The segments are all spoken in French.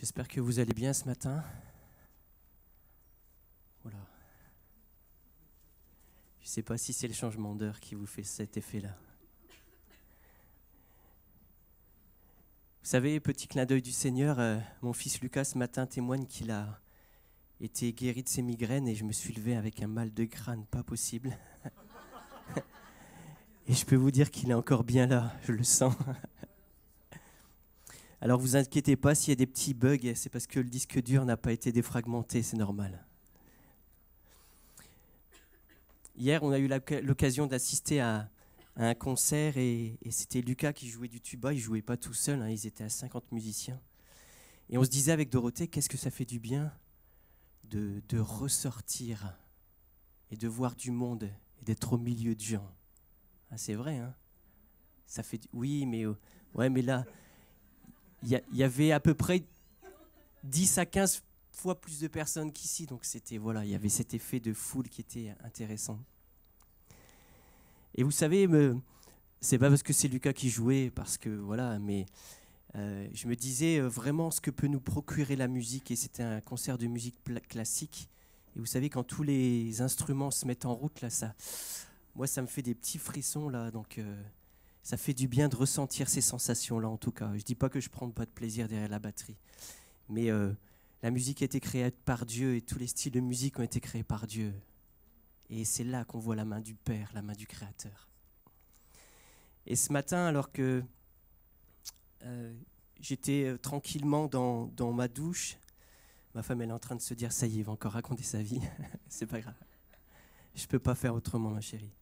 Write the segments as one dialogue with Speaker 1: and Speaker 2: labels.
Speaker 1: J'espère que vous allez bien ce matin. Voilà. Je ne sais pas si c'est le changement d'heure qui vous fait cet effet-là. Vous savez, petit clin d'œil du Seigneur, mon fils Lucas ce matin témoigne qu'il a été guéri de ses migraines et je me suis levé avec un mal de crâne pas possible. Et je peux vous dire qu'il est encore bien là, je le sens. Alors vous inquiétez pas s'il y a des petits bugs, c'est parce que le disque dur n'a pas été défragmenté, c'est normal. Hier, on a eu l'occasion d'assister à un concert et c'était Lucas qui jouait du tuba. Il ne jouait pas tout seul, ils étaient à 50 musiciens. Et on se disait avec Dorothée, qu'est-ce que ça fait du bien de ressortir et de voir du monde et d'être au milieu de gens. Ah, c'est vrai, hein? Ça fait oui, mais là, il y avait à peu près 10 à 15 fois plus de personnes qu'ici, donc c'était il y avait cet effet de foule qui était intéressant. Et vous savez, c'est pas parce que c'est Lucas qui jouait, parce que mais je me disais vraiment ce que peut nous procurer la musique, et c'était un concert de musique classique. Et vous savez, quand tous les instruments se mettent en route là, moi ça me fait des petits frissons là, donc ça fait du bien de ressentir ces sensations là en tout cas. Je dis pas que je prends pas de plaisir derrière la batterie, mais la musique a été créée par Dieu et tous les styles de musique ont été créés par Dieu. Et c'est là qu'on voit la main du Père, la main du Créateur. Et ce matin, alors que j'étais tranquillement dans ma douche, ma femme elle est en train de se dire « ça y est, il va encore raconter sa vie ». C'est pas grave. Je peux pas faire autrement, ma chérie.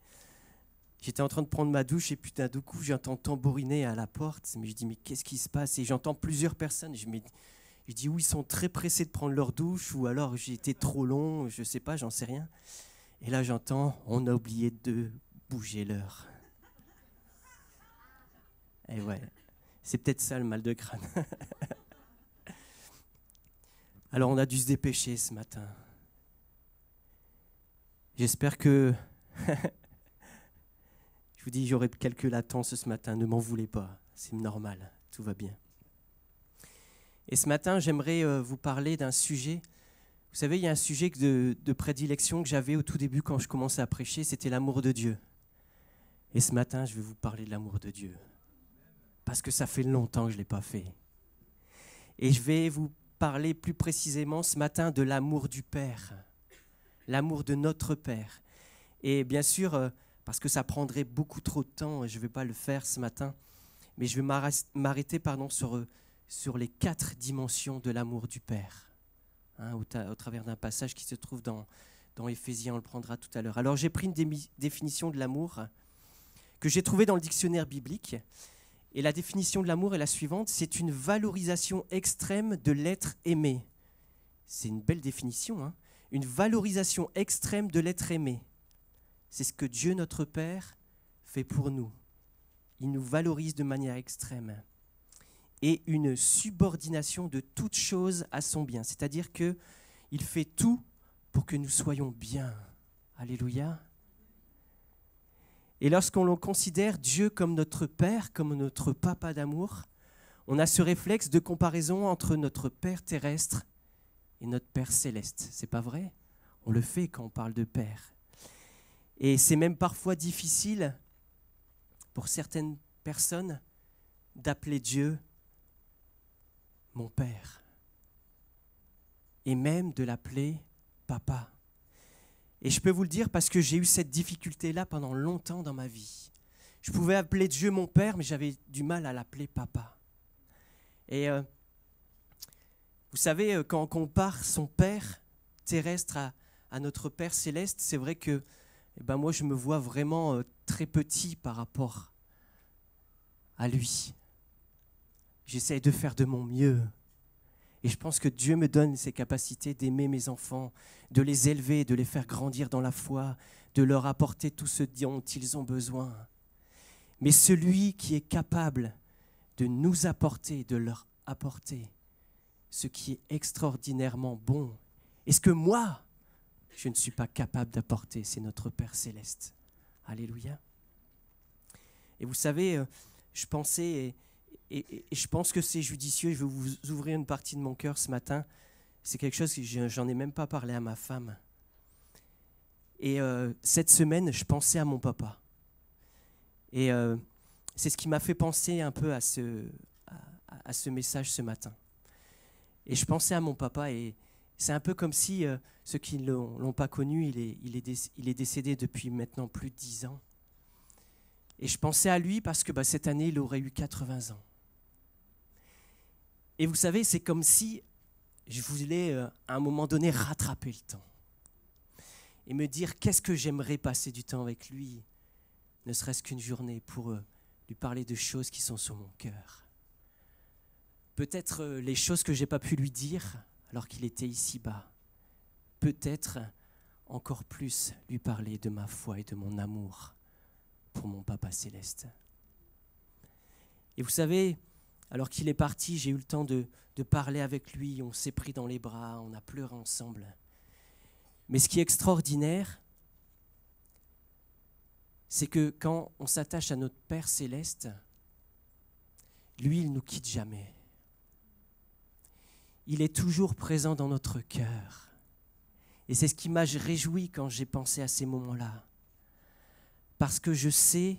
Speaker 1: J'étais en train de prendre ma douche et puis d'un coup, j'entends tambouriner à la porte. Mais je dis « mais qu'est-ce qui se passe ?» Et j'entends plusieurs personnes. Je dis « oui, ils sont très pressés de prendre leur douche ou alors j'ai été trop long, je sais pas, j'en sais rien ». Et là, j'entends, on a oublié de bouger l'heure. Et ouais, c'est peut-être ça le mal de crâne. Alors, on a dû se dépêcher ce matin. J'espère que... Je vous dis, j'aurai quelques latences ce matin, ne m'en voulez pas, c'est normal, tout va bien. Et ce matin, j'aimerais vous parler d'un sujet. Vous savez, il y a un sujet de prédilection que j'avais au tout début quand je commençais à prêcher, c'était l'amour de Dieu. Et ce matin, je vais vous parler de l'amour de Dieu. Parce que ça fait longtemps que je ne l'ai pas fait. Et je vais vous parler plus précisément ce matin de l'amour du Père. L'amour de notre Père. Et bien sûr, parce que ça prendrait beaucoup trop de temps, je ne vais pas le faire ce matin, mais je vais m'arrêter sur les 4 dimensions de l'amour du Père. Au travers d'un passage qui se trouve dans Éphésiens, on le prendra tout à l'heure. Alors j'ai pris une définition de l'amour que j'ai trouvée dans le dictionnaire biblique. Et la définition de l'amour est la suivante, c'est une valorisation extrême de l'être aimé. C'est une belle définition, hein. Une valorisation extrême de l'être aimé. C'est ce que Dieu notre Père fait pour nous. Il nous valorise de manière extrême. Et une subordination de toute chose à son bien. C'est-à-dire qu'il fait tout pour que nous soyons bien. Alléluia. Et lorsqu'on considère Dieu comme notre Père, comme notre Papa d'amour, on a ce réflexe de comparaison entre notre Père terrestre et notre Père céleste. C'est pas vrai? On le fait quand on parle de Père. Et c'est même parfois difficile pour certaines personnes d'appeler Dieu mon Père, et même de l'appeler Papa. Et je peux vous le dire parce que j'ai eu cette difficulté-là pendant longtemps dans ma vie. Je pouvais appeler Dieu mon Père, mais j'avais du mal à l'appeler Papa. Et vous savez, quand on compare son Père terrestre à notre Père céleste, c'est vrai que moi je me vois vraiment très petit par rapport à lui. J'essaie de faire de mon mieux. Et je pense que Dieu me donne ces capacités d'aimer mes enfants, de les élever, de les faire grandir dans la foi, de leur apporter tout ce dont ils ont besoin. Mais celui qui est capable de nous apporter, de leur apporter ce qui est extraordinairement bon, et ce que moi, je ne suis pas capable d'apporter, c'est notre Père céleste. Alléluia. Et vous savez, je pensais... et je pense que c'est judicieux. Je vais vous ouvrir une partie de mon cœur ce matin. C'est quelque chose que j'en ai même pas parlé à ma femme. Et cette semaine, je pensais à mon papa. Et c'est ce qui m'a fait penser un peu à ce message ce matin. Et je pensais à mon papa, et c'est un peu comme si, ceux qui ne l'ont pas connu, il est décédé depuis maintenant plus de 10 ans. Et je pensais à lui parce que cette année, il aurait eu 80 ans. Et vous savez, c'est comme si je voulais, à un moment donné, rattraper le temps. Et me dire, qu'est-ce que j'aimerais passer du temps avec lui, ne serait-ce qu'une journée, pour lui parler de choses qui sont sur mon cœur. Peut-être les choses que je n'ai pas pu lui dire alors qu'il était ici-bas. Peut-être encore plus lui parler de ma foi et de mon amour pour mon Papa céleste. Et vous savez, alors qu'il est parti, j'ai eu le temps de parler avec lui, on s'est pris dans les bras, on a pleuré ensemble. Mais ce qui est extraordinaire, c'est que quand on s'attache à notre Père céleste, lui, il ne nous quitte jamais. Il est toujours présent dans notre cœur. Et c'est ce qui m'a réjoui quand j'ai pensé à ces moments-là. Parce que je sais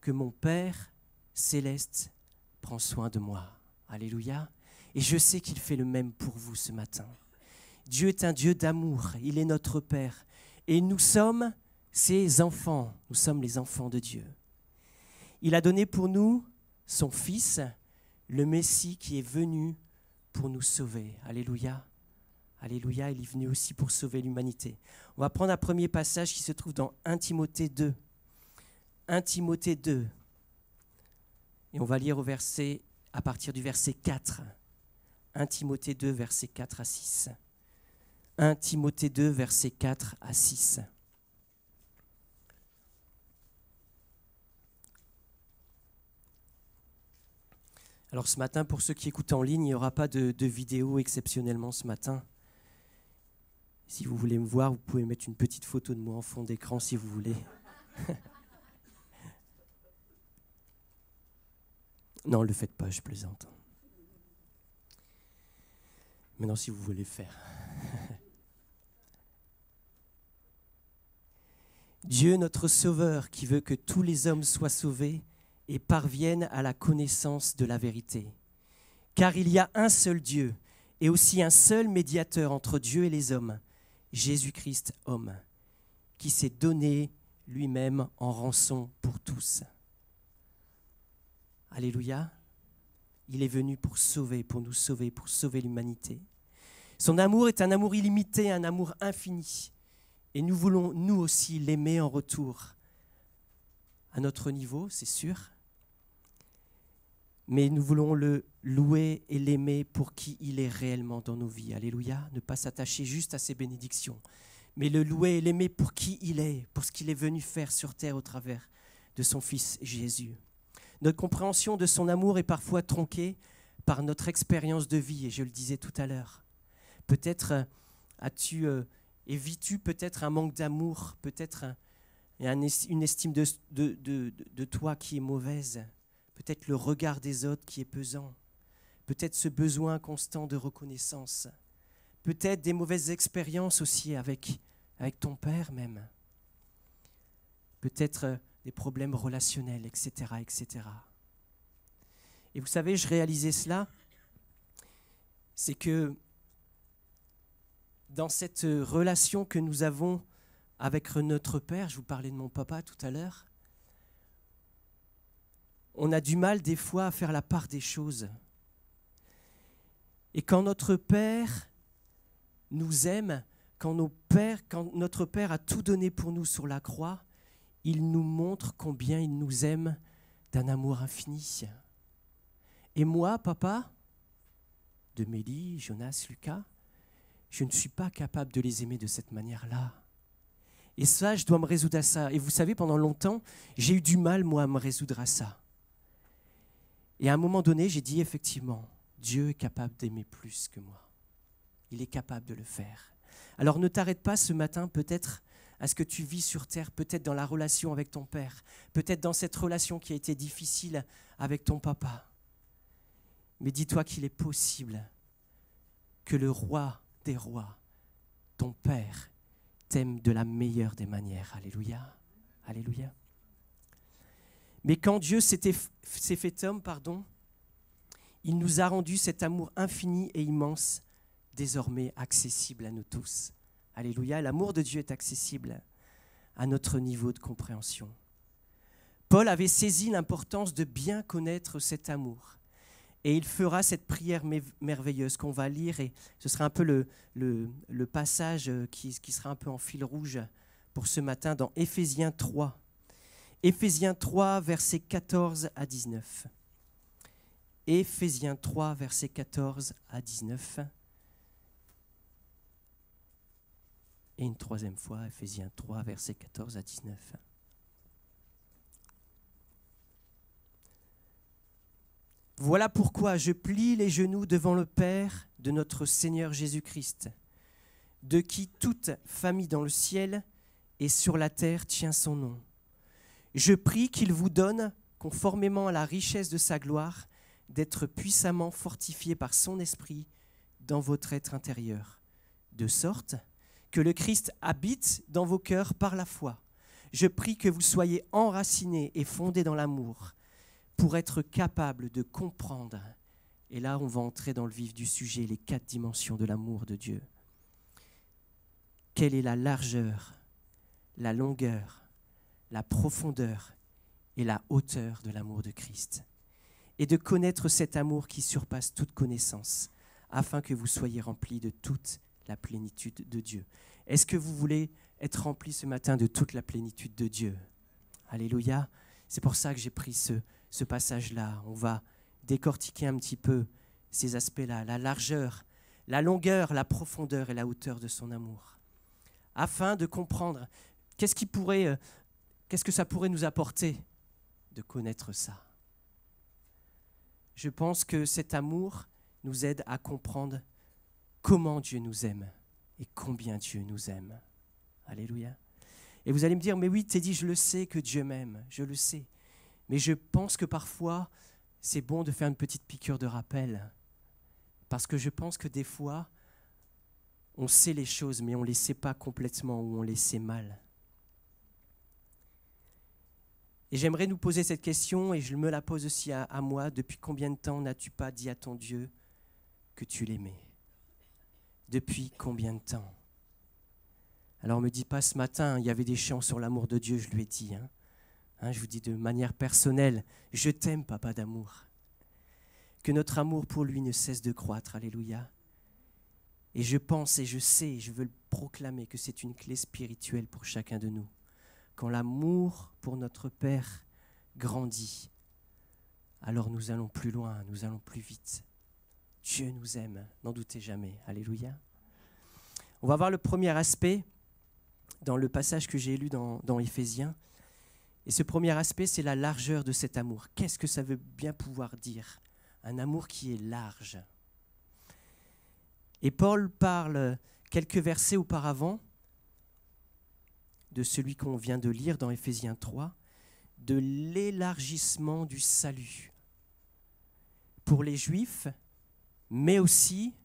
Speaker 1: que mon Père céleste prend soin de moi. Alléluia. Et je sais qu'il fait le même pour vous ce matin. Dieu est un Dieu d'amour. Il est notre Père. Et nous sommes ses enfants. Nous sommes les enfants de Dieu. Il a donné pour nous son Fils, le Messie qui est venu pour nous sauver. Alléluia. Alléluia, il est venu aussi pour sauver l'humanité. On va prendre un premier passage qui se trouve dans 1 Timothée 2. 1 Timothée 2. Et on va lire à partir du verset 4. 1 Timothée 2, verset 4 à 6. 1 Timothée 2, verset 4 à 6. Alors ce matin, pour ceux qui écoutent en ligne, il n'y aura pas de vidéo exceptionnellement ce matin. Si vous voulez me voir, vous pouvez mettre une petite photo de moi en fond d'écran si vous voulez. Non, ne le faites pas, je plaisante. Maintenant, si vous voulez faire. Dieu, notre Sauveur, qui veut que tous les hommes soient sauvés et parviennent à la connaissance de la vérité. Car il y a un seul Dieu et aussi un seul médiateur entre Dieu et les hommes, Jésus-Christ, homme, qui s'est donné lui-même en rançon pour tous. Alléluia. Il est venu pour sauver, pour nous sauver, pour sauver l'humanité. Son amour est un amour illimité, un amour infini. Et nous voulons, nous aussi, l'aimer en retour. À notre niveau, c'est sûr. Mais nous voulons le louer et l'aimer pour qui il est réellement dans nos vies. Alléluia. Ne pas s'attacher juste à ses bénédictions, mais le louer et l'aimer pour qui il est, pour ce qu'il est venu faire sur terre au travers de son Fils Jésus. Notre compréhension de son amour est parfois tronquée par notre expérience de vie, et je le disais tout à l'heure. Peut-être vis-tu peut-être un manque d'amour, peut-être une estime de toi qui est mauvaise, peut-être le regard des autres qui est pesant, peut-être ce besoin constant de reconnaissance, peut-être des mauvaises expériences aussi avec ton père même, peut-être des problèmes relationnels, etc., etc. Et vous savez, je réalisais cela, c'est que dans cette relation que nous avons avec notre Père, je vous parlais de mon papa tout à l'heure, on a du mal des fois à faire la part des choses. Et quand notre Père nous aime, quand notre Père a tout donné pour nous sur la croix, il nous montre combien il nous aime d'un amour infini. Et moi, papa, de Mélie, Jonas, Lucas, je ne suis pas capable de les aimer de cette manière-là. Et ça, je dois me résoudre à ça. Et vous savez, pendant longtemps, j'ai eu du mal, moi, à me résoudre à ça. Et à un moment donné, j'ai dit, effectivement, Dieu est capable d'aimer plus que moi. Il est capable de le faire. Alors ne t'arrête pas ce matin peut-être à ce que tu vis sur terre, peut-être dans la relation avec ton père, peut-être dans cette relation qui a été difficile avec ton papa. Mais dis-toi qu'il est possible que le roi des rois, ton père, t'aime de la meilleure des manières. Alléluia. Alléluia. Mais quand Dieu s'est fait homme, il nous a rendu cet amour infini et immense, désormais accessible à nous tous. Alléluia. L'amour de Dieu est accessible à notre niveau de compréhension. Paul avait saisi l'importance de bien connaître cet amour. Et il fera cette prière merveilleuse qu'on va lire, et ce sera un peu le passage qui sera un peu en fil rouge pour ce matin dans Éphésiens 3. Éphésiens 3, versets 14 à 19. Éphésiens 3, versets 14 à 19. Et une troisième fois, Éphésiens 3, versets 14 à 19. Voilà pourquoi je plie les genoux devant le Père de notre Seigneur Jésus-Christ, de qui toute famille dans le ciel et sur la terre tient son nom. Je prie qu'il vous donne, conformément à la richesse de sa gloire, d'être puissamment fortifié par son esprit dans votre être intérieur, de sorte que le Christ habite dans vos cœurs par la foi. Je prie que vous soyez enracinés et fondés dans l'amour, pour être capable de comprendre, et là on va entrer dans le vif du sujet, les 4 dimensions de l'amour de Dieu. Quelle est la largeur, la longueur, la profondeur et la hauteur de l'amour de Christ, et de connaître cet amour qui surpasse toute connaissance, afin que vous soyez remplis de toute la plénitude de Dieu. Est-ce que vous voulez être remplis ce matin de toute la plénitude de Dieu? Alléluia. C'est pour ça que j'ai pris ce passage-là. On va décortiquer un petit peu ces aspects-là, la largeur, la longueur, la profondeur et la hauteur de son amour, afin de comprendre qu'est-ce que ça pourrait nous apporter de connaître ça. Je pense que cet amour nous aide à comprendre comment Dieu nous aime et combien Dieu nous aime. Alléluia. Et vous allez me dire, mais oui, Teddy, je le sais que Dieu m'aime, je le sais. Mais je pense que parfois, c'est bon de faire une petite piqûre de rappel. Parce que je pense que des fois, on sait les choses, mais on ne les sait pas complètement ou on les sait mal. Et j'aimerais nous poser cette question, et je me la pose aussi à moi. Depuis combien de temps n'as-tu pas dit à ton Dieu que tu l'aimais? Depuis combien de temps? Alors ne me dis pas ce matin, il y avait des chants sur l'amour de Dieu, je lui ai dit. Je vous dis de manière personnelle, je t'aime, papa d'amour. Que notre amour pour lui ne cesse de croître, alléluia. Et je pense et je sais, je veux le proclamer, que c'est une clé spirituelle pour chacun de nous. Quand l'amour pour notre Père grandit, alors nous allons plus loin, nous allons plus vite. Dieu nous aime, n'en doutez jamais, alléluia. On va voir le premier aspect dans le passage que j'ai lu dans Éphésiens. Et ce premier aspect, c'est la largeur de cet amour. Qu'est-ce que ça veut bien pouvoir dire? Un amour qui est large. Et Paul parle quelques versets auparavant de celui qu'on vient de lire dans Éphésiens 3, de l'élargissement du salut pour les Juifs, mais aussi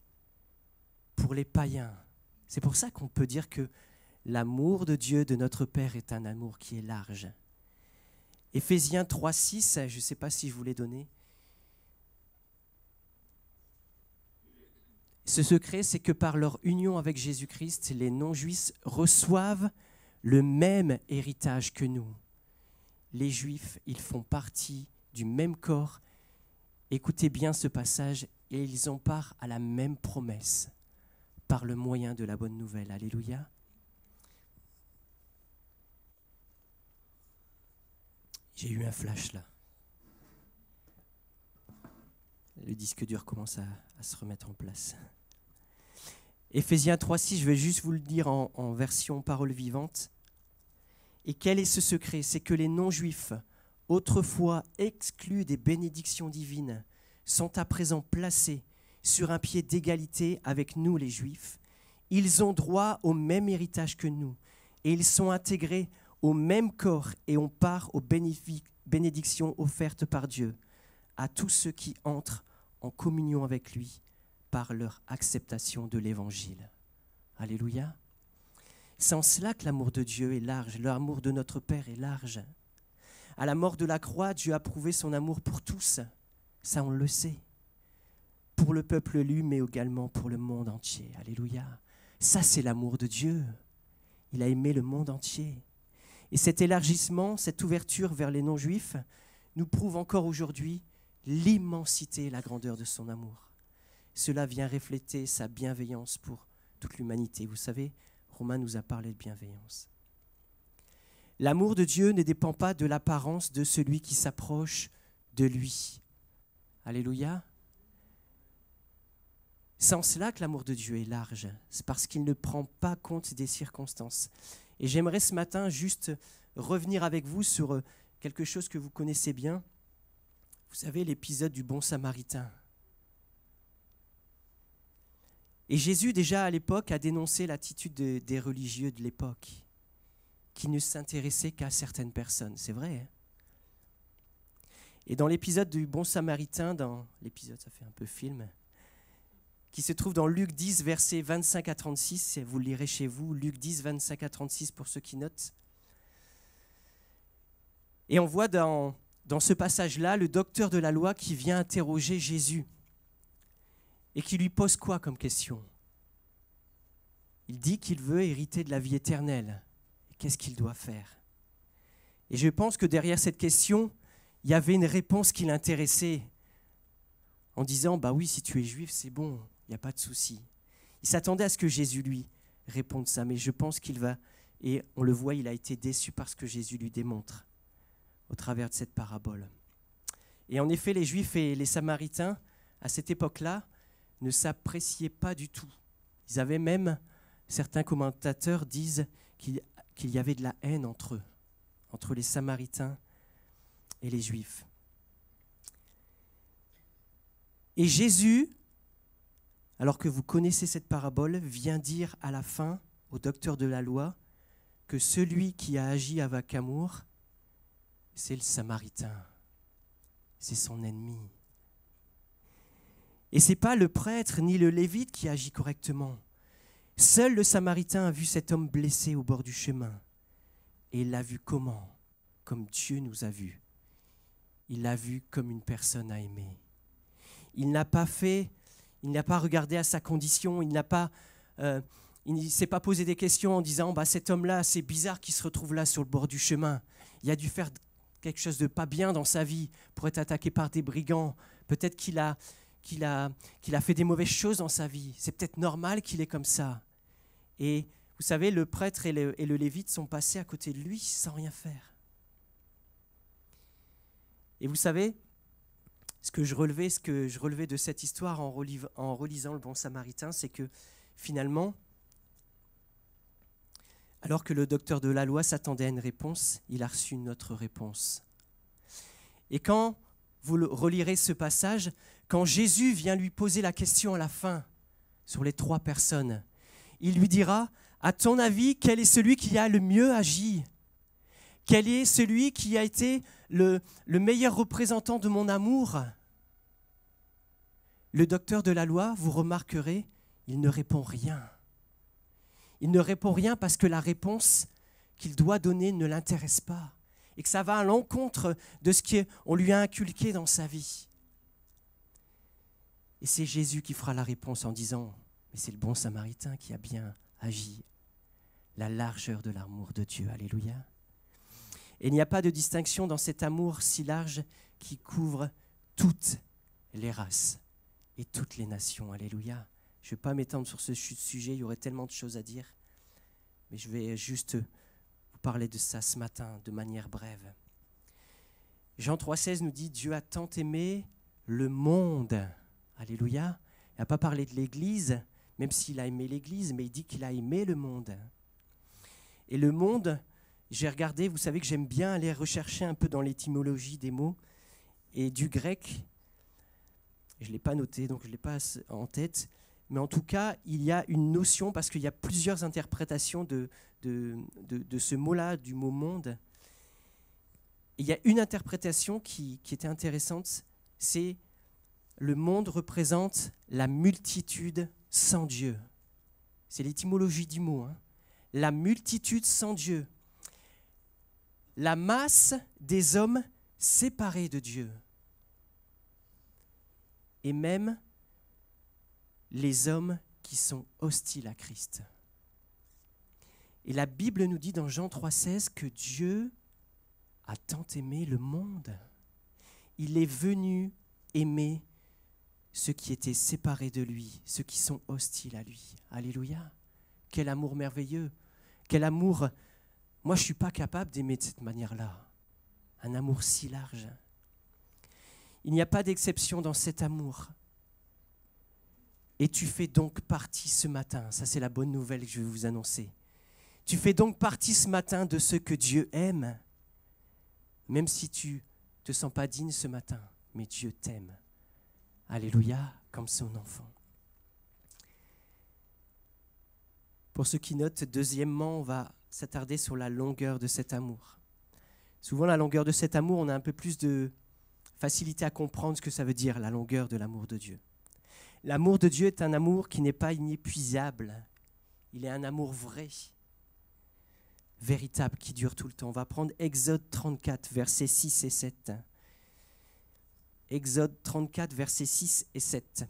Speaker 1: pour les païens. C'est pour ça qu'on peut dire que l'amour de Dieu, de notre Père, est un amour qui est large. Éphésiens 3,6, je ne sais pas si je vous l'ai donné. Ce secret, c'est que par leur union avec Jésus-Christ, les non-juifs reçoivent le même héritage que nous. Les Juifs, ils font partie du même corps. Écoutez bien ce passage, et ils ont part à la même promesse par le moyen de la bonne nouvelle. Alléluia. J'ai eu un flash là. Le disque dur commence à se remettre en place. Éphésiens 3,6, je vais juste vous le dire en version parole vivante. Et quel est ce secret? C'est que les non-juifs, autrefois exclus des bénédictions divines, sont à présent placés sur un pied d'égalité avec nous les juifs. Ils ont droit au même héritage que nous et ils sont intégrés au même corps et on part aux bénédictions offertes par Dieu à tous ceux qui entrent en communion avec lui par leur acceptation de l'Évangile. Alléluia. C'est en cela que l'amour de Dieu est large, l'amour de notre Père est large. À la mort de la croix, Dieu a prouvé son amour pour tous, ça on le sait, pour le peuple élu, mais également pour le monde entier. Alléluia. Ça c'est l'amour de Dieu. Il a aimé le monde entier. Et cet élargissement, cette ouverture vers les non-juifs nous prouve encore aujourd'hui l'immensité et la grandeur de son amour. Cela vient refléter sa bienveillance pour toute l'humanité. Vous savez, Romain nous a parlé de bienveillance. L'amour de Dieu ne dépend pas de l'apparence de celui qui s'approche de lui. Alléluia. C'est en cela que l'amour de Dieu est large. C'est parce qu'il ne prend pas compte des circonstances. Et j'aimerais ce matin juste revenir avec vous sur quelque chose que vous connaissez bien. Vous savez, l'épisode du bon samaritain. Et Jésus, déjà à l'époque, a dénoncé l'attitude des religieux de l'époque, qui ne s'intéressaient qu'à certaines personnes. C'est vrai, hein? Et dans l'épisode du bon samaritain, dans l'épisode, ça fait un peu film, qui se trouve dans Luc 10, versets 25 à 36, vous le lirez chez vous, Luc 10, 25 à 36 pour ceux qui notent. Et on voit dans ce passage-là le docteur de la loi qui vient interroger Jésus et qui lui pose quoi comme question? Il dit qu'il veut hériter de la vie éternelle. Et qu'est-ce qu'il doit faire? Et je pense que derrière cette question, il y avait une réponse qui l'intéressait en disant « Bah oui, si tu es juif, c'est bon. Il n'y a pas de souci. » Il s'attendait à ce que Jésus lui réponde ça, mais je pense qu'il va, et on le voit, il a été déçu par ce que Jésus lui démontre au travers de cette parabole. Et en effet, les Juifs et les Samaritains, à cette époque-là, ne s'appréciaient pas du tout. Ils avaient même, certains commentateurs disent qu'il y avait de la haine entre eux, entre les Samaritains et les Juifs. Et Jésus, alors que vous connaissez cette parabole, vient dire à la fin au docteur de la loi que celui qui a agi avec amour, c'est le Samaritain, c'est son ennemi. Et ce n'est pas le prêtre ni le lévite qui agit correctement. Seul le Samaritain a vu cet homme blessé au bord du chemin. Et il l'a vu comment? Comme Dieu nous a vus. Il l'a vu comme une personne à aimer. Il n'a pas regardé à sa condition, il ne s'est pas posé des questions en disant cet homme-là, c'est bizarre qu'il se retrouve là sur le bord du chemin. Il a dû faire quelque chose de pas bien dans sa vie pour être attaqué par des brigands. Peut-être qu'il a fait des mauvaises choses dans sa vie. C'est peut-être normal qu'il est comme ça. Et vous savez, le prêtre et le lévite sont passés à côté de lui sans rien faire. Et vous savez, ce que je relevais de cette histoire en relisant le bon samaritain, c'est que finalement, alors que le docteur de la loi s'attendait à une réponse, il a reçu une autre réponse. Et quand vous relirez ce passage, quand Jésus vient lui poser la question à la fin sur les 3 personnes, il lui dira, à ton avis, quel est celui qui a le mieux agi? Quel est celui qui a été le meilleur représentant de mon amour? Le docteur de la loi, vous remarquerez, il ne répond rien. Il ne répond rien parce que la réponse qu'il doit donner ne l'intéresse pas et que ça va à l'encontre de ce qu'on lui a inculqué dans sa vie. Et c'est Jésus qui fera la réponse en disant « Mais c'est le bon samaritain qui a bien agi. » La largeur de l'amour de Dieu. Alléluia. Et il n'y a pas de distinction dans cet amour si large qui couvre toutes les races et toutes les nations. Alléluia. Je ne vais pas m'étendre sur ce sujet, il y aurait tellement de choses à dire, mais je vais juste vous parler de ça ce matin de manière brève. Jean 3,16 nous dit « Dieu a tant aimé le monde ». Alléluia. Il n'a pas parlé de l'Église, même s'il a aimé l'Église, mais il dit qu'il a aimé le monde. Et le monde, j'ai regardé, vous savez que j'aime bien aller rechercher un peu dans l'étymologie des mots, et du grec, je ne l'ai pas noté, donc je ne l'ai pas en tête, mais en tout cas, il y a une notion, parce qu'il y a plusieurs interprétations de ce mot-là, du mot monde. Il y a une interprétation qui était intéressante, c'est le monde représente la multitude sans Dieu. C'est l'étymologie du mot. Hein. La multitude sans Dieu. La masse des hommes séparés de Dieu. Et même les hommes qui sont hostiles à Christ. Et la Bible nous dit dans Jean 3,16 que Dieu a tant aimé le monde. Il est venu aimer ceux qui étaient séparés de lui, ceux qui sont hostiles à lui. Alléluia. Quel amour merveilleux. Quel amour. Moi, je ne suis pas capable d'aimer de cette manière-là. Un amour si large. Il n'y a pas d'exception dans cet amour. Et tu fais donc partie ce matin, ça c'est la bonne nouvelle que je vais vous annoncer. Tu fais donc partie ce matin de ceux que Dieu aime, même si tu ne te sens pas digne ce matin, mais Dieu t'aime. Alléluia, comme son enfant. Pour ceux qui notent, deuxièmement, on va s'attarder sur la longueur de cet amour. Souvent, la longueur de cet amour, on a un peu plus de facilité à comprendre ce que ça veut dire, la longueur de l'amour de Dieu. L'amour de Dieu est un amour qui n'est pas inépuisable. Il est un amour vrai, véritable, qui dure tout le temps. On va prendre Exode 34, versets 6 et 7. Exode 34, versets 6 et 7.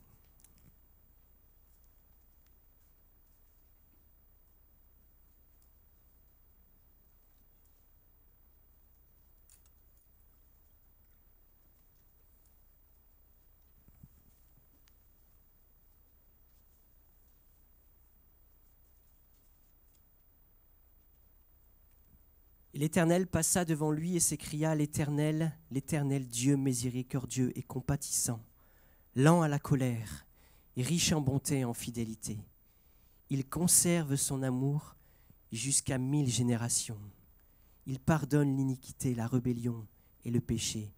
Speaker 1: Et l'Éternel passa devant lui et s'écria, l'Éternel, l'Éternel Dieu miséricordieux et compatissant, lent à la colère et riche en bonté et en fidélité. Il conserve son amour jusqu'à 1000 générations. Il pardonne l'iniquité, la rébellion et le péché,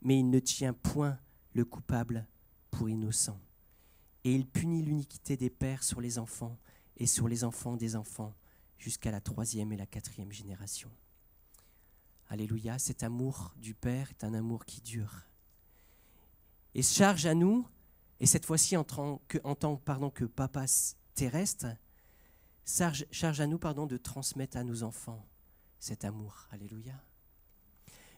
Speaker 1: mais il ne tient point le coupable pour innocent. Et il punit l'iniquité des pères sur les enfants et sur les enfants des enfants jusqu'à la 3e et la 4e génération. Alléluia, cet amour du Père est un amour qui dure. Et charge à nous, et cette fois-ci en tant que papa terrestre, charge à nous de transmettre à nos enfants cet amour. Alléluia.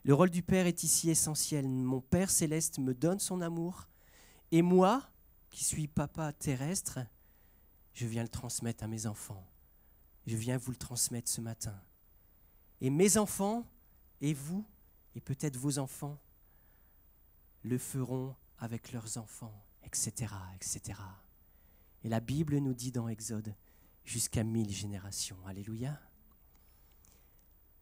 Speaker 1: Le rôle du Père est ici essentiel. Mon Père céleste me donne son amour, et moi, qui suis papa terrestre, je viens le transmettre à mes enfants. Je viens vous le transmettre ce matin. Et mes enfants, et vous, et peut-être vos enfants, le feront avec leurs enfants, etc., etc. Et la Bible nous dit dans Exode, jusqu'à 1000 générations. Alléluia.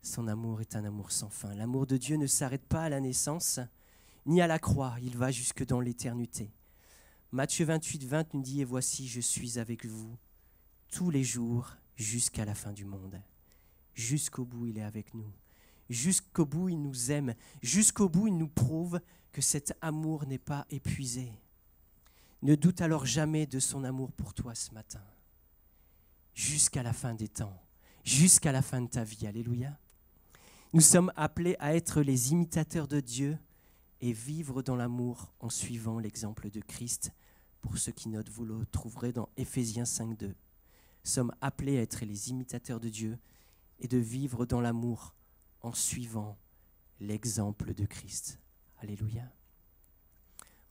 Speaker 1: Son amour est un amour sans fin. L'amour de Dieu ne s'arrête pas à la naissance, ni à la croix, il va jusque dans l'éternité. Matthieu 28, 20 nous dit, et voici, je suis avec vous tous les jours jusqu'à la fin du monde. Jusqu'au bout, il est avec nous. Jusqu'au bout, il nous aime. Jusqu'au bout, il nous prouve que cet amour n'est pas épuisé. Ne doute alors jamais de son amour pour toi ce matin. Jusqu'à la fin des temps. Jusqu'à la fin de ta vie. Alléluia. Nous sommes appelés à être les imitateurs de Dieu et vivre dans l'amour en suivant l'exemple de Christ. Pour ceux qui notent, vous le trouverez dans Éphésiens 5, 2. Nous sommes appelés à être les imitateurs de Dieu et de vivre dans l'amour en suivant l'exemple de Christ. Alléluia.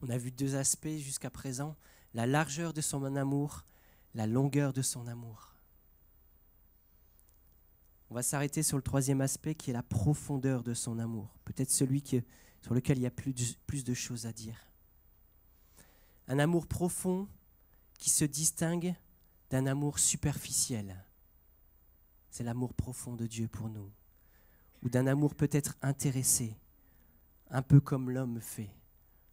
Speaker 1: On a vu deux aspects jusqu'à présent, la largeur de son amour, la longueur de son amour. On va s'arrêter sur le troisième aspect qui est la profondeur de son amour, peut-être celui sur lequel il y a plus de choses à dire. Un amour profond qui se distingue d'un amour superficiel. C'est l'amour profond de Dieu pour nous. Ou d'un amour peut-être intéressé, un peu comme l'homme fait,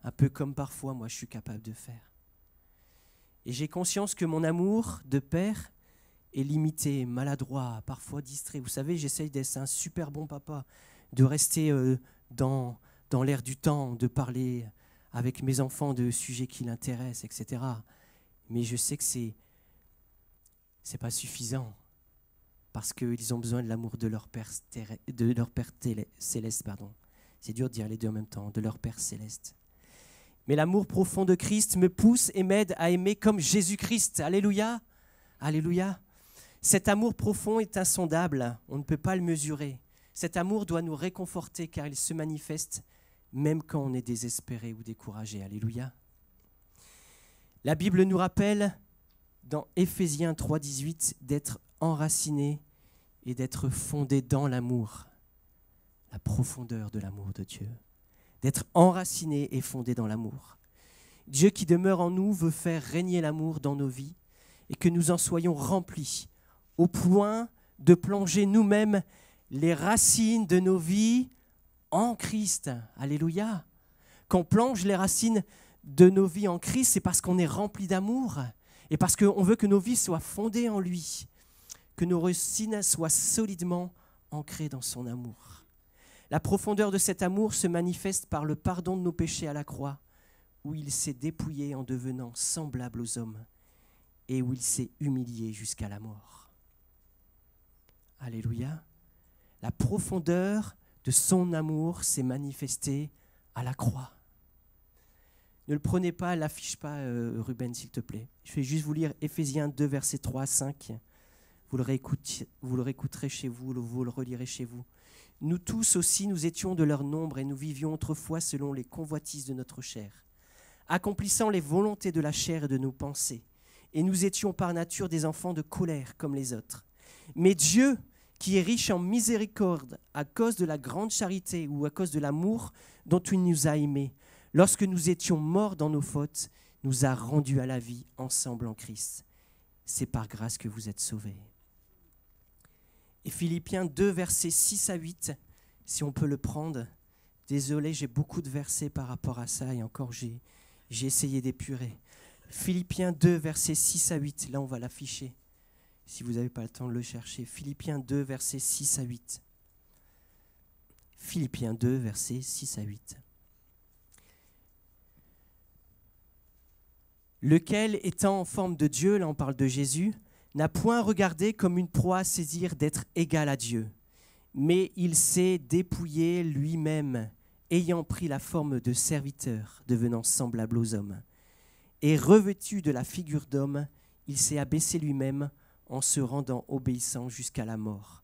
Speaker 1: un peu comme parfois moi je suis capable de faire. Et j'ai conscience que mon amour de père est limité, maladroit, parfois distrait. Vous savez, j'essaye d'être un super bon papa, de rester dans l'air du temps, de parler avec mes enfants de sujets qui l'intéressent, etc. Mais je sais que c'est pas suffisant parce qu'ils ont besoin de l'amour de leur Père, céleste. Pardon. C'est dur de dire les deux en même temps, de leur Père céleste. Mais l'amour profond de Christ me pousse et m'aide à aimer comme Jésus-Christ. Alléluia. Alléluia. Cet amour profond est insondable, on ne peut pas le mesurer. Cet amour doit nous réconforter car il se manifeste même quand on est désespéré ou découragé. Alléluia. La Bible nous rappelle dans Éphésiens 3,18 d'être enraciné et d'être fondé dans l'amour, la profondeur de l'amour de Dieu. D'être enraciné et fondé dans l'amour. Dieu qui demeure en nous veut faire régner l'amour dans nos vies et que nous en soyons remplis au point de plonger nous-mêmes les racines de nos vies en Christ. Alléluia. Quand on plonge les racines de nos vies en Christ, c'est parce qu'on est rempli d'amour et parce qu'on veut que nos vies soient fondées en lui, que nos racines soient solidement ancrées dans son amour. La profondeur de cet amour se manifeste par le pardon de nos péchés à la croix, où il s'est dépouillé en devenant semblable aux hommes et où il s'est humilié jusqu'à la mort. Alléluia. La profondeur de son amour s'est manifestée à la croix. Ne le prenez pas, ne l'affiche pas, Ruben, s'il te plaît. Je vais juste vous lire Éphésiens 2, versets 3 à 5. Vous le réécouterez chez vous, vous le relirez chez vous. Nous tous aussi, nous étions de leur nombre et nous vivions autrefois selon les convoitises de notre chair, accomplissant les volontés de la chair et de nos pensées. Et nous étions par nature des enfants de colère comme les autres. Mais Dieu, qui est riche en miséricorde à cause de la grande charité ou à cause de l'amour dont il nous a aimés, lorsque nous étions morts dans nos fautes, nous a rendus à la vie ensemble en Christ. C'est par grâce que vous êtes sauvés. Et Philippiens 2, versets 6 à 8, si on peut le prendre. Désolé, j'ai beaucoup de versets par rapport à ça et encore j'ai essayé d'épurer. Philippiens 2, versets 6 à 8, là on va l'afficher, si vous n'avez pas le temps de le chercher. Philippiens 2, versets 6 à 8. Philippiens 2, versets 6 à 8. Lequel, étant en forme de Dieu, là on parle de Jésus, n'a point regardé comme une proie à saisir d'être égal à Dieu, mais il s'est dépouillé lui-même, ayant pris la forme de serviteur, devenant semblable aux hommes. Et revêtu de la figure d'homme, il s'est abaissé lui-même en se rendant obéissant jusqu'à la mort,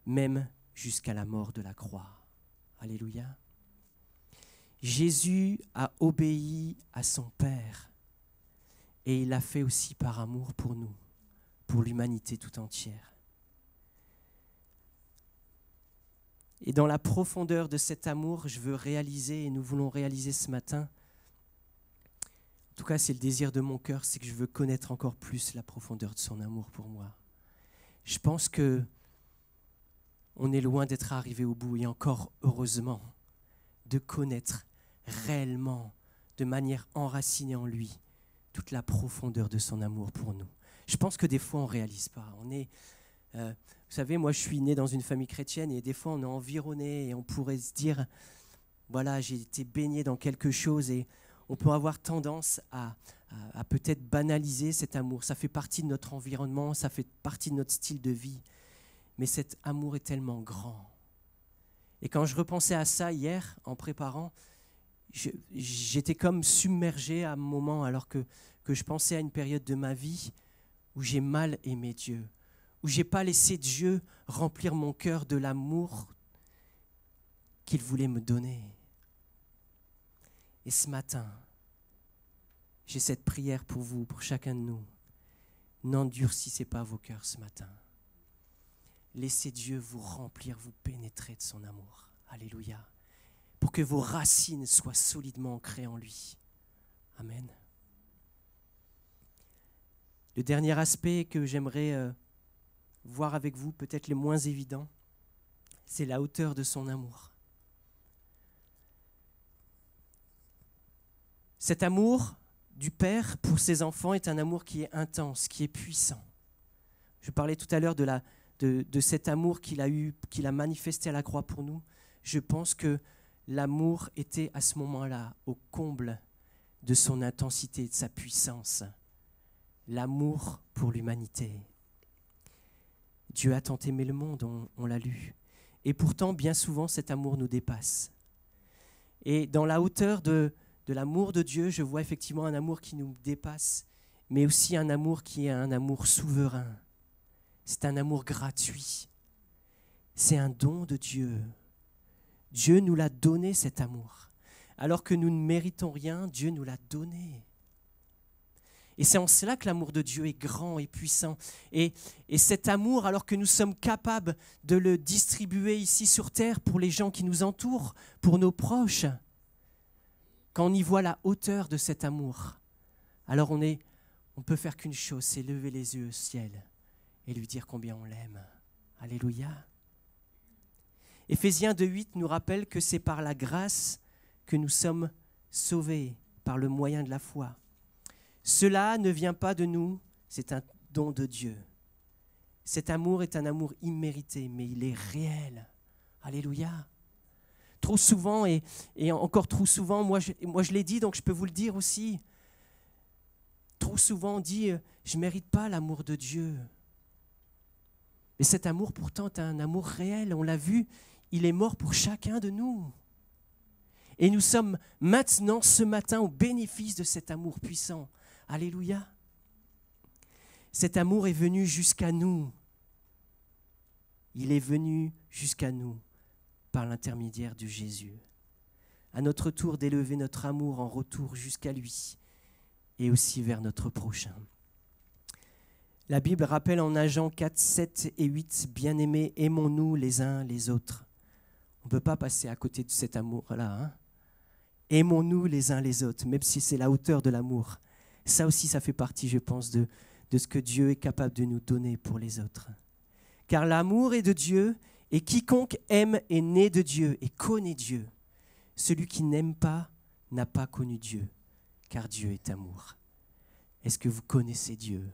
Speaker 1: même jusqu'à la mort de la croix. Alléluia. Jésus a obéi à son Père et il l'a fait aussi par amour pour nous, pour l'humanité tout entière. Et dans la profondeur de cet amour, je veux réaliser, et nous voulons réaliser ce matin, en tout cas c'est le désir de mon cœur, c'est que je veux connaître encore plus la profondeur de son amour pour moi. Je pense que on est loin d'être arrivé au bout, et encore heureusement, de connaître réellement, de manière enracinée en lui, toute la profondeur de son amour pour nous. Je pense que des fois, on ne réalise pas. Vous savez, moi, je suis né dans une famille chrétienne et des fois, on est environné et on pourrait se dire, voilà, j'ai été baigné dans quelque chose et on peut avoir tendance à peut-être banaliser cet amour. Ça fait partie de notre environnement, ça fait partie de notre style de vie. Mais cet amour est tellement grand. Et quand je repensais à ça hier, en préparant, j'étais comme submergé à un moment alors que je pensais à une période de ma vie où j'ai mal aimé Dieu, où je n'ai pas laissé Dieu remplir mon cœur de l'amour qu'il voulait me donner. Et ce matin, j'ai cette prière pour vous, pour chacun de nous. N'endurcissez pas vos cœurs ce matin. Laissez Dieu vous remplir, vous pénétrer de son amour. Alléluia. Pour que vos racines soient solidement ancrées en lui. Amen. Le dernier aspect que j'aimerais voir avec vous, peut-être le moins évident, c'est la hauteur de son amour. Cet amour du Père pour ses enfants est un amour qui est intense, qui est puissant. Je parlais tout à l'heure de cet amour qu'il a manifesté à la croix pour nous. Je pense que l'amour était à ce moment-là au comble de son intensité et de sa puissance. l'amour pour l'humanité. Dieu a tant aimé le monde, on l'a lu. Et pourtant, bien souvent, cet amour nous dépasse. Et dans la hauteur de l'amour de Dieu, je vois effectivement un amour qui nous dépasse, mais aussi un amour qui est un amour souverain. C'est un amour gratuit. C'est un don de Dieu. Dieu nous l'a donné, cet amour. Alors que nous ne méritons rien, Dieu nous l'a donné. Et c'est en cela que l'amour de Dieu est grand et puissant. Et cet amour, alors que nous sommes capables de le distribuer ici sur terre pour les gens qui nous entourent, pour nos proches, quand on y voit la hauteur de cet amour, alors on peut faire qu'une chose, c'est lever les yeux au ciel et lui dire combien on l'aime. Alléluia. Éphésiens 2,8 nous rappelle que c'est par la grâce que nous sommes sauvés, par le moyen de la foi. Cela ne vient pas de nous, c'est un don de Dieu. Cet amour est un amour immérité, mais il est réel. Alléluia. Trop souvent, et encore trop souvent, moi je l'ai dit, donc je peux vous le dire aussi. Trop souvent on dit, je ne mérite pas l'amour de Dieu. Mais cet amour pourtant est un amour réel, on l'a vu, il est mort pour chacun de nous. Et nous sommes maintenant, ce matin, au bénéfice de cet amour puissant. Alléluia. Cet amour est venu jusqu'à nous. Il est venu jusqu'à nous par l'intermédiaire de Jésus. À notre tour d'élever notre amour en retour jusqu'à lui et aussi vers notre prochain. La Bible rappelle en Jean 4, 7 et 8, « Bien-aimés, aimons-nous les uns les autres. » On ne peut pas passer à côté de cet amour-là. Hein? Aimons-nous les uns les autres, même si c'est la hauteur de l'amour. Ça aussi, ça fait partie, je pense, de ce que Dieu est capable de nous donner pour les autres. Car l'amour est de Dieu, et quiconque aime est né de Dieu et connaît Dieu. Celui qui n'aime pas n'a pas connu Dieu, car Dieu est amour. Est-ce que vous connaissez Dieu ?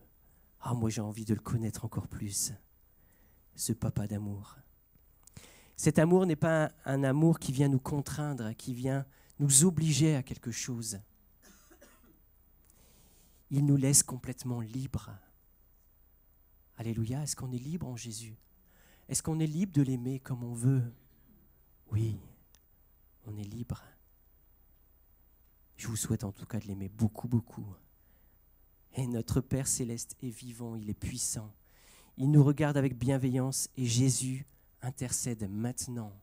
Speaker 1: Ah, moi j'ai envie de le connaître encore plus, ce papa d'amour. Cet amour n'est pas un amour qui vient nous contraindre, qui vient nous obliger à quelque chose. Il nous laisse complètement libres. Alléluia, est-ce qu'on est libre en Jésus ? Est-ce qu'on est libre de l'aimer comme on veut ? Oui, on est libre. Je vous souhaite en tout cas de l'aimer beaucoup, beaucoup. Et notre Père Céleste est vivant, il est puissant. Il nous regarde avec bienveillance et Jésus intercède maintenant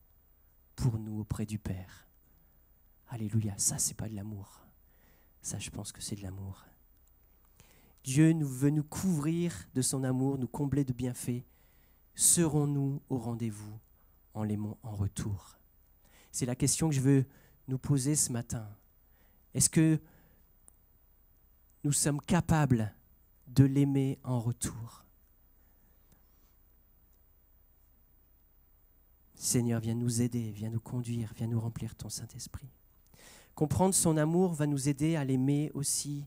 Speaker 1: pour nous auprès du Père. Alléluia, ça c'est pas de l'amour. Ça je pense que c'est de l'amour. Dieu veut nous couvrir de son amour, nous combler de bienfaits. Serons-nous au rendez-vous en l'aimant en retour ? C'est la question que je veux nous poser ce matin. Est-ce que nous sommes capables de l'aimer en retour ? Seigneur, viens nous aider, viens nous conduire, viens nous remplir ton Saint-Esprit. Comprendre son amour va nous aider à l'aimer aussi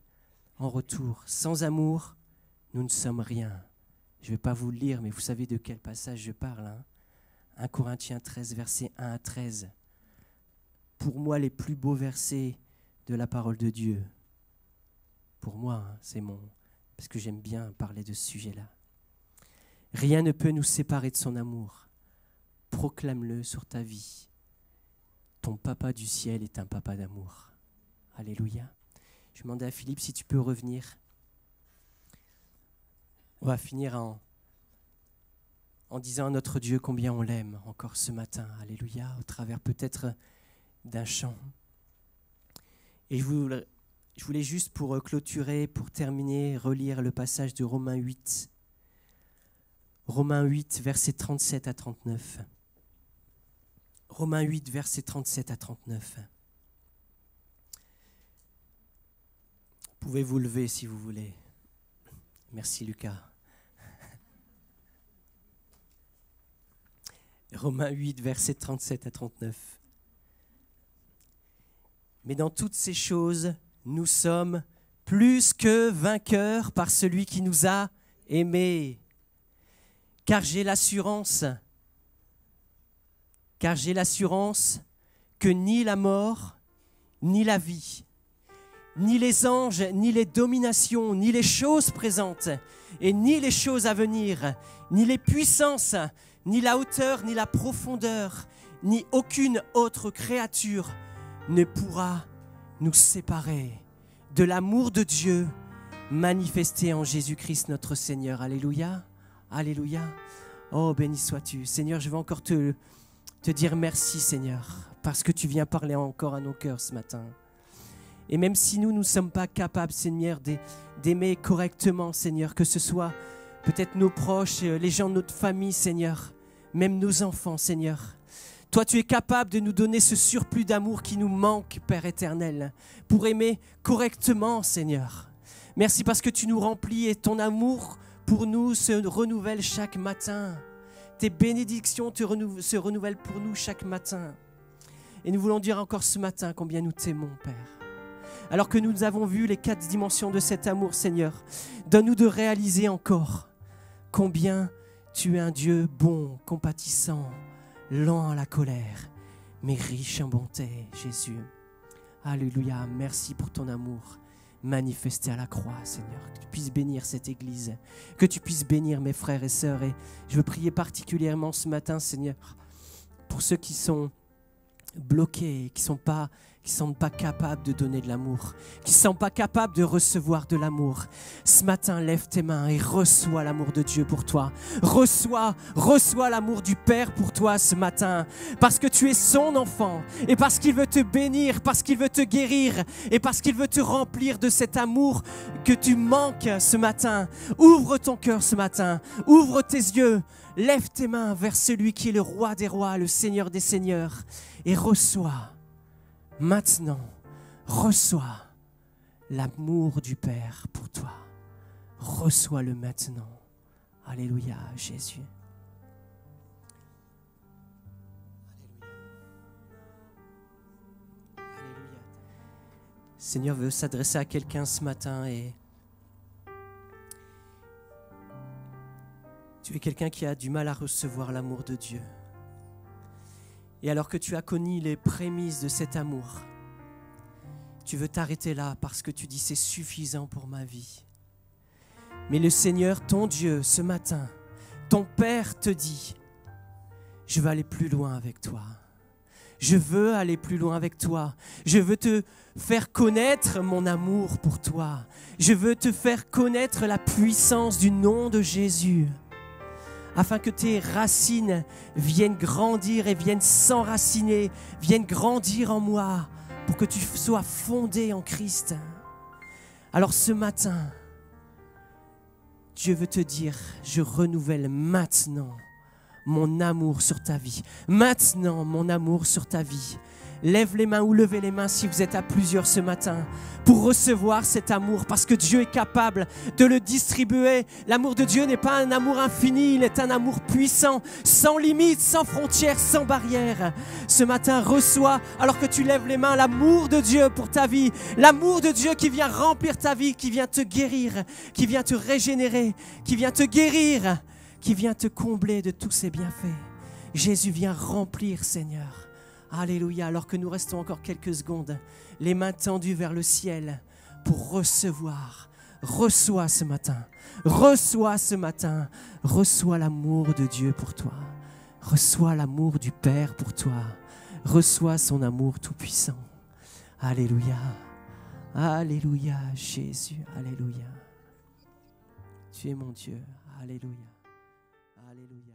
Speaker 1: en retour. Sans amour, nous ne sommes rien. Je ne vais pas vous le lire, mais vous savez de quel passage je parle. Hein ? 1 Corinthiens 13, versets 1 à 13. Pour moi, les plus beaux versets de la parole de Dieu. Pour moi, hein, c'est parce que j'aime bien parler de ce sujet-là. Rien ne peut nous séparer de son amour. Proclame-le sur ta vie. Ton papa du ciel est un papa d'amour. Alléluia. Je demandais à Philippe si tu peux revenir. On va finir en disant à notre Dieu combien on l'aime encore ce matin. Alléluia, au travers peut-être d'un chant. Et je voulais juste pour clôturer, pour terminer, relire le passage de Romains 8. Romains 8, versets 37 à 39. Romains 8, versets 37 à 39. Vous pouvez vous lever si vous voulez. Merci Lucas. Romains 8, versets 37 à 39. Mais dans toutes ces choses, nous sommes plus que vainqueurs par celui qui nous a aimés. Car j'ai l'assurance que ni la mort, ni la vie, ni les anges, ni les dominations, ni les choses présentes, et ni les choses à venir, ni les puissances, ni la hauteur, ni la profondeur, ni aucune autre créature ne pourra nous séparer de l'amour de Dieu manifesté en Jésus-Christ notre Seigneur. Alléluia, alléluia. Oh, béni sois-tu. Seigneur, je veux encore te dire merci, Seigneur, parce que tu viens parler encore à nos cœurs ce matin. Et même si nous ne sommes pas capables, Seigneur, d'aimer correctement, Seigneur, que ce soit peut-être nos proches, les gens de notre famille, Seigneur, même nos enfants, Seigneur. Toi, tu es capable de nous donner ce surplus d'amour qui nous manque, Père éternel, pour aimer correctement, Seigneur. Merci parce que tu nous remplis et ton amour pour nous se renouvelle chaque matin. Tes bénédictions se renouvellent pour nous chaque matin. Et nous voulons dire encore ce matin combien nous t'aimons, Père. Alors que nous avons vu les 4 dimensions de cet amour, Seigneur, donne-nous de réaliser encore combien tu es un Dieu bon, compatissant, lent à la colère, mais riche en bonté, Jésus. Alléluia, merci pour ton amour manifesté à la croix, Seigneur. Que tu puisses bénir cette Église, que tu puisses bénir mes frères et sœurs. Et je veux prier particulièrement ce matin, Seigneur, pour ceux qui sont bloqués, qui ne sont pas capables de donner de l'amour, qui ne sont pas capables de recevoir de l'amour. Ce matin, lève tes mains et reçois l'amour de Dieu pour toi. Reçois l'amour du Père pour toi ce matin, parce que tu es son enfant et parce qu'il veut te bénir, parce qu'il veut te guérir et parce qu'il veut te remplir de cet amour que tu manques ce matin. Ouvre ton cœur ce matin, ouvre tes yeux, lève tes mains vers celui qui est le roi des rois, le Seigneur des seigneurs, et reçois. Maintenant, reçois l'amour du Père pour toi. Reçois-le maintenant. Alléluia, Jésus. Alléluia. Alléluia. Seigneur veut s'adresser à quelqu'un ce matin et tu es quelqu'un qui a du mal à recevoir l'amour de Dieu. Et alors que tu as connu les prémices de cet amour, tu veux t'arrêter là parce que tu dis c'est suffisant pour ma vie. Mais le Seigneur, ton Dieu, ce matin, ton Père te dit, je veux aller plus loin avec toi. Je veux aller plus loin avec toi. Je veux te faire connaître mon amour pour toi. Je veux te faire connaître la puissance du nom de Jésus, afin que tes racines viennent grandir et viennent s'enraciner, viennent grandir en moi, pour que tu sois fondé en Christ. Alors ce matin, Dieu veut te dire, je renouvelle maintenant mon amour sur ta vie. Maintenant, mon amour sur ta vie. Lève les mains ou levez les mains si vous êtes à plusieurs ce matin pour recevoir cet amour, parce que Dieu est capable de le distribuer. L'amour de Dieu n'est pas un amour infini, il est un amour puissant, sans limite, sans frontières, sans barrières. Ce matin, reçois, alors que tu lèves les mains, l'amour de Dieu pour ta vie, l'amour de Dieu qui vient remplir ta vie, qui vient te guérir, qui vient te régénérer, qui vient te guérir, qui vient te combler de tous ses bienfaits. Jésus vient remplir, Seigneur. Alléluia, alors que nous restons encore quelques secondes, les mains tendues vers le ciel pour recevoir. Reçois ce matin, reçois ce matin, reçois l'amour de Dieu pour toi. Reçois l'amour du Père pour toi. Reçois son amour tout-puissant. Alléluia, alléluia, Jésus, alléluia. Tu es mon Dieu, alléluia, alléluia.